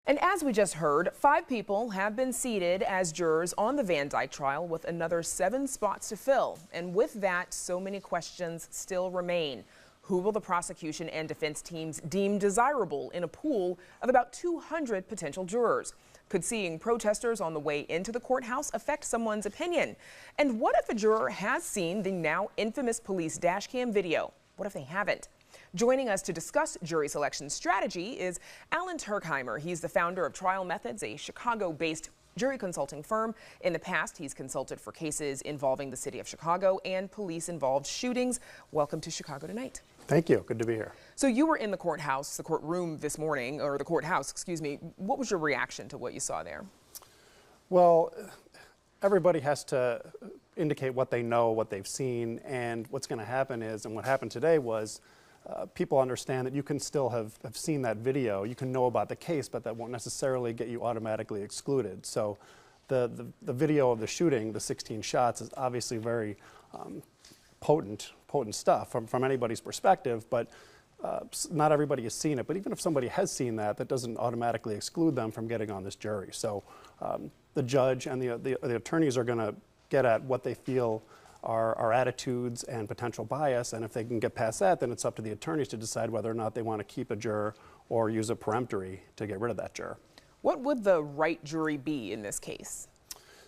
And as we just heard, 5 people have been seated as jurors on the Van Dyke trial with another 7 spots to fill. And with that, so many questions still remain. Who will the prosecution and defense teams deem desirable in a pool of about 200 potential jurors? Could seeing protesters on the way into the courthouse affect someone's opinion? And what if a juror has seen the now infamous police dashcam video? What if they haven't? Joining us to discuss jury selection strategy is Alan Turkheimer. He's the founder of Trial Methods, a Chicago-based jury consulting firm. In the past, he's consulted for cases involving the city of Chicago and police-involved shootings. Welcome to Chicago Tonight. Thank you. Good to be here. So you were in the courtroom this morning, or the courthouse, excuse me. What was your reaction to what you saw there? Well, everybody has to indicate what they know, what they've seen, and what's going to happen is, and what happened today was, people understand that you can still have seen that video, you can know about the case, but that won't necessarily get you automatically excluded. So the video of the shooting, the 16 shots, is obviously very potent stuff from anybody's perspective, but not everybody has seen it. But even if somebody has seen that, that doesn't automatically exclude them from getting on this jury. So the judge and the attorneys are going to get at what they feel are attitudes and potential bias, and if they can get past that, then it's up to the attorneys to decide whether or not they want to keep a juror or use a peremptory to get rid of that juror. What would the right jury be in this case?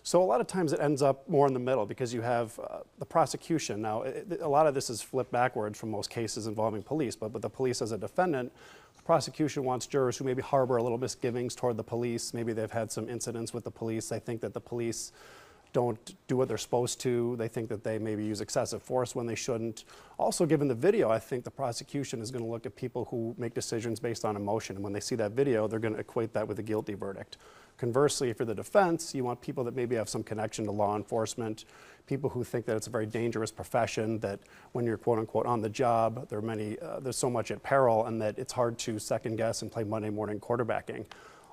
So a lot of times it ends up more in the middle because you have the prosecution. Now, a lot of this is flipped backwards from most cases involving police, but with the police as a defendant, the prosecution wants jurors who maybe harbor a little misgivings toward the police. Maybe they've had some incidents with the police. They think that the police don't do what they're supposed to. They think that they maybe use excessive force when they shouldn't. Also, given the video, I think the prosecution is going to look at people who make decisions based on emotion. And when they see that video, they're going to equate that with a guilty verdict. Conversely, for the defense, you want people that maybe have some connection to law enforcement, people who think that it's a very dangerous profession, that when you're quote unquote on the job, there's so much at peril and that it's hard to second guess and play Monday morning quarterbacking.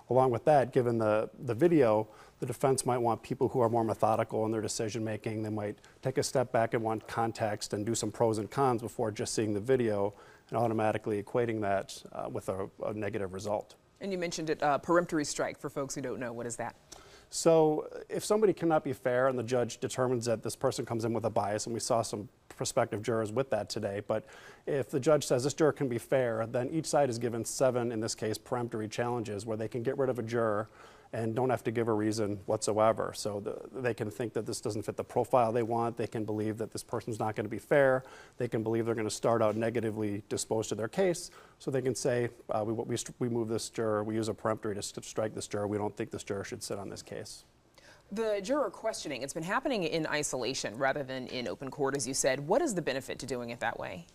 Along with that, given the video, the defense might want people who are more methodical in their decision making. They might take a step back and want context and do some pros and cons before just seeing the video and automatically equating that with a negative result. And you mentioned it, peremptory strike, for folks who don't know. What is that? So if somebody cannot be fair and the judge determines that this person comes in with a bias, and we saw some prospective jurors with that today, but if the judge says this juror can be fair, then each side is given 7, in this case, peremptory challenges where they can get rid of a juror and don't have to give a reason whatsoever. So they can think that this doesn't fit the profile they want. They can believe that this person's not going to be fair. They can believe they're going to start out negatively disposed to their case. So they can say, we move this juror, we use a peremptory to strike this juror. We don't think this juror should sit on this case. The juror questioning, it's been happening in isolation rather than in open court, as you said. What is the benefit to doing it that way?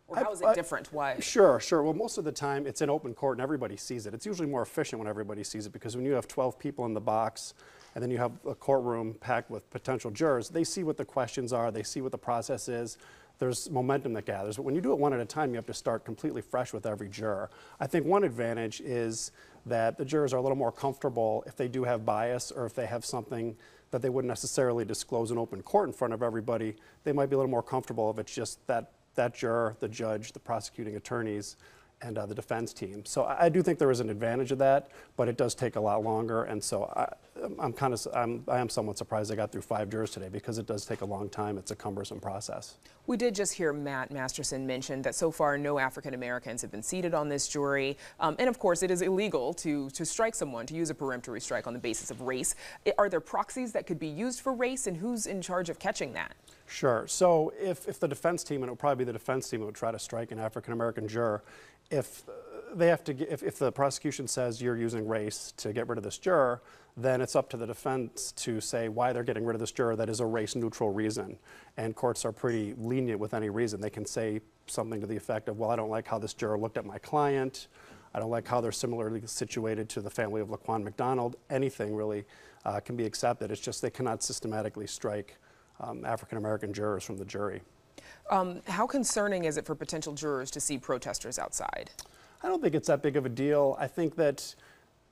Or how is it different? Why? Sure. Well, most of the time it's in open court and everybody sees it. It's usually more efficient when everybody sees it because when you have 12 people in the box and then you have a courtroom packed with potential jurors, they see what the questions are, they see what the process is. There's momentum that gathers. But when you do it one at a time, you have to start completely fresh with every juror. I think one advantage is that the jurors are a little more comfortable if they do have bias or if they have something that they wouldn't necessarily disclose in open court in front of everybody. They might be a little more comfortable if it's just that juror, the judge, the prosecuting attorneys, and the defense team. So I do think there is an advantage of that, but it does take a lot longer. And so I am somewhat surprised I got through 5 jurors today because it does take a long time. It's a cumbersome process. We did just hear Matt Masterson mention that so far no African Americans have been seated on this jury. And of course it is illegal to strike someone, to use a peremptory strike on the basis of race. Are there proxies that could be used for race, and who's in charge of catching that? Sure. So if the defense team, and it would probably be the defense team that would try to strike an African American juror, if the prosecution says you're using race to get rid of this juror, then it's up to the defense to say why they're getting rid of this juror that is a race-neutral reason. And courts are pretty lenient with any reason. They can say something to the effect of, well, I don't like how this juror looked at my client. I don't like how they're similarly situated to the family of Laquan McDonald. Anything really can be accepted. It's just they cannot systematically strike African American jurors from the jury. How concerning is it for potential jurors to see protesters outside? I don't think it's that big of a deal. I think that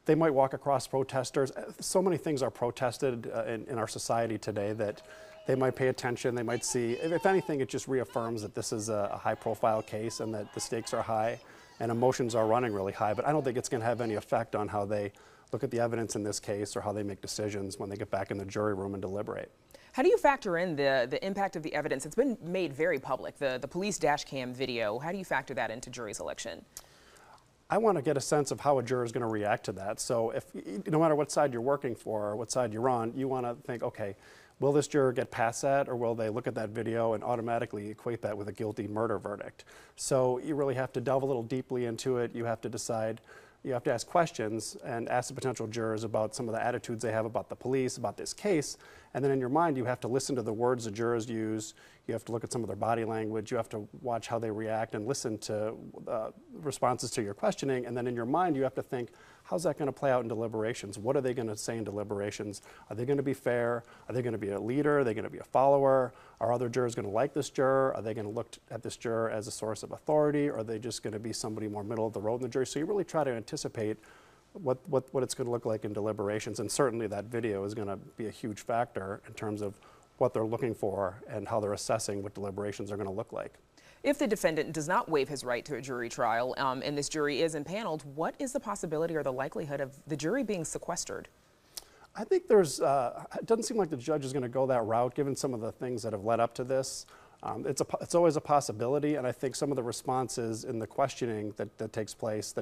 they might walk across protesters. So many things are protested in our society today that they might pay attention, they might see. If anything, it just reaffirms that this is a high-profile case and that the stakes are high. and emotions are running really high, but I don't think it's going to have any effect on how they look at the evidence in this case or how they make decisions when they get back in the jury room and deliberate. How do you factor in the impact of the evidence? It's been made very public, the police dash cam video. How do you factor that into jury selection? I want to get a sense of how a juror is going to react to that. So if, no matter what side you're working for or what side you're on, you want to think, okay, will this juror get past that, or will they look at that video and automatically equate that with a guilty murder verdict? So you really have to delve a little deeply into it. You have to decide. You have to ask questions and ask the potential jurors about some of the attitudes they have about the police, about this case, and then in your mind you have to listen to the words the jurors use, you have to look at some of their body language, you have to watch how they react and listen to responses to your questioning, and then in your mind you have to think, how's that going to play out in deliberations? What are they going to say in deliberations? Are they going to be fair? Are they going to be a leader? Are they going to be a follower? Are other jurors going to like this juror? Are they going to look at this juror as a source of authority? Or are they just going to be somebody more middle of the road in the jury? So you really try to anticipate what it's going to look like in deliberations, and certainly that video is going to be a huge factor in terms of what they're looking for and how they're assessing what deliberations are going to look like. If the defendant does not waive his right to a jury trial and this jury is impaneled, what is the possibility or the likelihood of the jury being sequestered? I think there's, it doesn't seem like the judge is going to go that route given some of the things that have led up to this. It's always a possibility, and I think some of the responses in the questioning that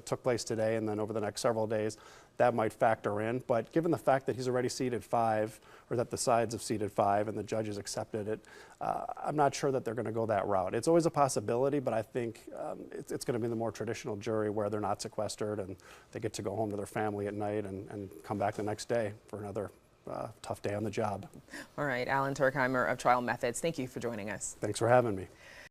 took place today and then over the next several days, that might factor in. But given the fact that he's already seated 5, or that the sides have seated 5 and the judges accepted it, I'm not sure that they're going to go that route. It's always a possibility, but I think it's going to be the more traditional jury where they're not sequestered and they get to go home to their family at night and come back the next day for another tough day on the job. All right, Alan Turkheimer of Trial Methods, thank you for joining us. Thanks for having me.